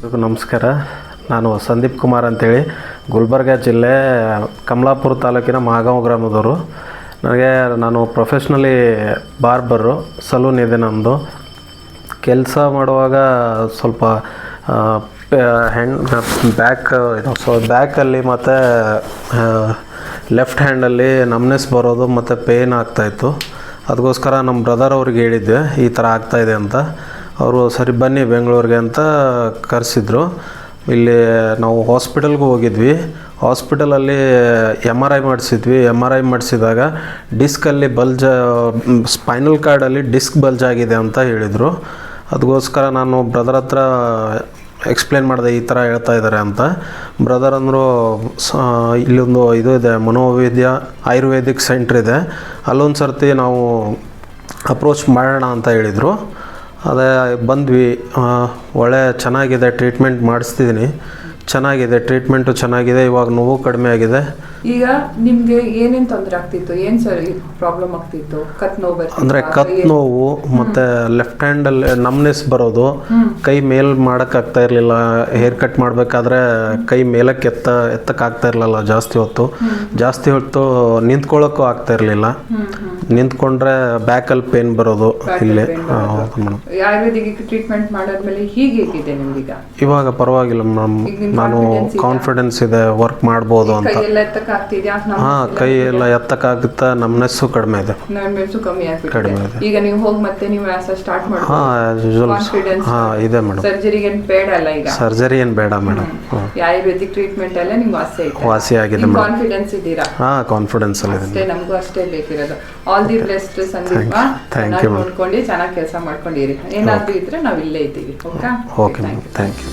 ಎಲ್ರಿಗೂ ನಮಸ್ಕಾರ. ನಾನು ಸಂದೀಪ್ ಕುಮಾರ್ ಅಂತೇಳಿ ಗುಲ್ಬರ್ಗ ಜಿಲ್ಲೆ ಕಮಲಾಪುರ ತಾಲೂಕಿನ ಮಾಗಾಂವ್ ಗ್ರಾಮದವರು. ನಾನು ಪ್ರೊಫೆಷ್ನಲಿ ಬಾರ್ಬರು, ಸಲೂನ್ ಇದೆ ನಮ್ಮದು. ಕೆಲಸ ಮಾಡುವಾಗ ಸ್ವಲ್ಪ ಬ್ಯಾಕಲ್ಲಿ ಮತ್ತು ಲೆಫ್ಟ್ ಹ್ಯಾಂಡಲ್ಲಿ ನಮ್ನೆಸ್ ಬರೋದು ಮತ್ತು ಪೇಯ್ನ್ ಆಗ್ತಾಯಿತ್ತು. ಅದಕ್ಕೋಸ್ಕರ ನಮ್ಮ ಬ್ರದರ್ ಅವ್ರಿಗೆ ಹೇಳಿದ್ದೆ ಈ ಥರ ಆಗ್ತಾಯಿದೆ ಅಂತ. ಅವರು ಸರಿ ಬನ್ನಿ ಬೆಂಗಳೂರಿಗೆ ಅಂತ ಕರೆಸಿದ್ರು. ಇಲ್ಲಿ ನಾವು ಹಾಸ್ಪಿಟಲ್ಗೆ ಹೋಗಿದ್ವಿ. ಹಾಸ್ಪಿಟಲಲ್ಲಿ MRI ಮಾಡಿಸಿದ್ವಿ. MRI ಮಾಡಿಸಿದಾಗ ಡಿಸ್ಕಲ್ಲಿ ಸ್ಪೈನಲ್ ಕಾರ್ಡಲ್ಲಿ ಡಿಸ್ಕ್ ಬಲ್ಜ್ ಆಗಿದೆ ಅಂತ ಹೇಳಿದರು. ಅದಕ್ಕೋಸ್ಕರ ನಾನು ಬ್ರದರ್ ಹತ್ರ ಎಕ್ಸ್ಪ್ಲೇನ್ ಮಾಡಿದೆ, ಈ ಥರ ಹೇಳ್ತಾ ಇದ್ದಾರೆ ಅಂತ. ಬ್ರದರ್ ಅಂದರು, ಇಲ್ಲೊಂದು ಇದು ಇದೆ, ಮನೋವೈದ್ಯ ಆಯುರ್ವೇದಿಕ್ ಸೆಂಟ್ರ್ ಇದೆ, ಅಲ್ಲೊಂದು ಸರ್ತಿ ನಾವು ಅಪ್ರೋಚ್ ಮಾಡೋಣ ಅಂತ ಹೇಳಿದರು. ಅದೇ ಬಂದ್ವಿ. ಚೆನ್ನಾಗಿದೆ, ಟ್ರೀಟ್ಮೆಂಟ್ ಮಾಡಿಸ್ತಿದ್ದೀನಿ. ಚೆನ್ನಾಗಿದೆ, ಟ್ರೀಟ್ಮೆಂಟು ಚೆನ್ನಾಗಿದೆ. ಇವಾಗ ನೋವು ಕಡಿಮೆ ಆಗಿದೆ. ಈಗ ನಿಮಗೆ ಏನೇನು ತೊಂದರೆ ಆಗ್ತಿತ್ತು? ಏನು ಸರಿ ಪ್ರಾಬ್ಲಮ್ ಆಗ್ತಿತ್ತು? ಕತ್ ನೋವು ಅಂದರೆ ಕತ್ ನೋವು ಮತ್ತು ಲೆಫ್ಟ್ ಹ್ಯಾಂಡಲ್ಲಿ ನಮ್ನೆಸ್ ಬರೋದು, ಕೈ ಮೇಲ್ ಮಾಡೋಕ್ಕಾಗ್ತಾ ಇರಲಿಲ್ಲ. ಹೇರ್ ಕಟ್ ಮಾಡಬೇಕಾದ್ರೆ ಕೈ ಮೇಲಕ್ಕೆ ಎತ್ತಕ್ಕಾಗ್ತಾ ಇರಲಿಲ್ಲ. ಜಾಸ್ತಿ ಹೊತ್ತು ನಿಂತ್ಕೊಳ್ಳೋಕ್ಕೂ ಆಗ್ತಾ ಇರಲಿಲ್ಲ. ನಿಂತ್ಕೊಂಡ್ರೆ ಬ್ಯಾಕಲ್ಲಿ ಪೇನ್ ಬರೋದು. ಇಲ್ಲಿ ಆಯುರ್ವೇದಿಕ್ ಟ್ರೀಟ್ಮೆಂಟ್ ಮಾಡಾದ್ಮೇಲೆ ಹೇಗಿದೆ ನಿಮ್ಗೀಗ? ಇವಾಗ ಪರವಾಗಿಲ್ಲ ಮೇಡಮ್. ನಾನು ಕಾನ್ಫಿಡೆನ್ಸ್ ಇದೆ, ವರ್ಕ್ ಮಾಡ್ಬೋದು ಅಂತ. ಕೈ ಎಲ್ಲ ಎತ್ತಕ್ಕಾಗುತ್ತಾ. ನಮ್ನೆಸ್ಸು ಕಡಿಮೆ ಇದೆ. ಕಡಿಮೆ ಇದೆ. ಈಗ ನೀವು ಹೋಗಿ ಮತ್ತೆ ನೀವು ಸ್ಟಾರ್ಟ್ ಮಾಡಿ. ಇದೆ ಮೇಡಮ್. ಸರ್ಜರಿ ಏನು ಬೇಡ ಅಲ್ಲ? ಈಗ ಸರ್ಜರಿ ಏನು ಬೇಡ ಮೇಡಮ್. ಆಯುರ್ವೇದಿಕ್ ಟ್ರೀಟ್ಮೆಂಟ್ ಅಲ್ಲೇ ನಿಮ್ಗೆ ವಾಸಿ ಆಗಿದೆ. ಕಾನ್ಫಿಡೆನ್ಸ್ ಇದ್ದೀರಾ? ಕಾನ್ಫಿಡೆನ್ಸ್ ಅಲ್ಲಿ ಅಷ್ಟೇ, ನಮಗೂ ಅಷ್ಟೇ ಬೇಕಿರೋದು. All the best Sandeep. ನೋಡ್ಕೊಂಡು ಚೆನ್ನಾಗಿ ಕೆಲಸ ಮಾಡ್ಕೊಂಡಿರಿ. ಏನಾದ್ರೂ ಇದ್ರೆ ನಾವು ಇಲ್ಲೇ ಇದ್ದೀವಿ. Okay, thank you.